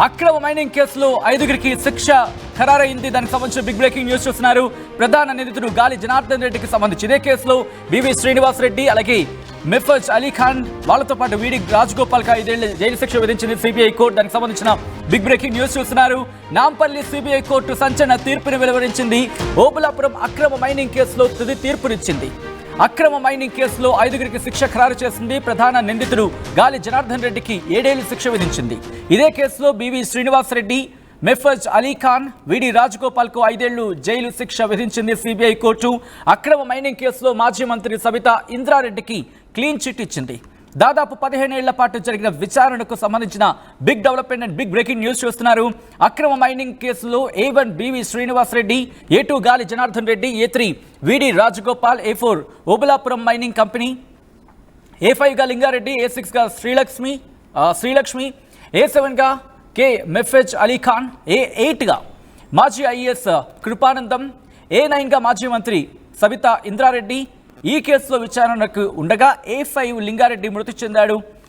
అక్రమ మైనింగ్ కేసులో 5గురికి శిక్ష ఖరారైంది. దానికి సంబంధించిన బిగ్ బ్రేకింగ్ న్యూస్ చూస్తున్నారు. ప్రధాన నిందితుడు గాలి జనార్దన్ రెడ్డికి సంబంధించి ఇదే కేసులో బివి శ్రీనివాస్ రెడ్డి అలాగే మెఫజ్ అలీ ఖాన్ వాళ్ళతో పాటు వీడి రాజగోపాల్ కి 5 ఏళ్ల జైలు శిక్ష విధించింది సిబిఐ కోర్టు. దానికి సంబంధించిన బిగ్ బ్రేకింగ్ న్యూస్ చూస్తున్నారు. నాంపల్లి సిబిఐ కోర్టు సంచలన తీర్పును వెలువరించింది. ఓబులాపురం అక్రమ మైనింగ్ కేసులో తుది తీర్పునిచ్చింది. అక్రమ మైనింగ్ కేసులో 5గురికి శిక్ష ఖరారు చేసింది. ప్రధాన నిందితుడు గాలి జనార్దన్ రెడ్డికి 7 ఏళ్ల శిక్ష విధించింది. ఇదే కేసులో బివి శ్రీనివాస్ రెడ్డి, మెఫజ్ అలీ ఖాన్, వీడి రాజగోపాల్ కు 5 ఏళ్లు జైలు శిక్ష విధించింది సిబిఐ కోర్టు. అక్రమ మైనింగ్ కేసులో మాజీ మంత్రి సబితా ఇంద్రారెడ్డికి క్లీన్ చిట్ ఇచ్చింది. దాదాపు 15 ఏళ్ల పాటు జరిగిన విచారణకు సంబంధించిన big development and big breaking news చూస్తున్నారు. అక్రమ మైనింగ్ కేసులో A1 BV Srinivas Reddy, A2 గాలి జనార్దన్ రెడ్డి, A3 వీడి Rajagopal, A4 Obulapuram mining company, A5 గా లింగారెడ్డి, A6 గా శ్రీలక్ష్మి, A7 గా కె మెఫజ్ అలీ ఖాన్, A8 గా మాజీ ఐఏఎస్ కృపానందం, A9 గా మాజీ మంత్రి సబితా ఇంద్రారెడ్డి. ఈ కేసులో విచారణకు ఉండగా A5 లింగారెడ్డి మృతి చెందాడు.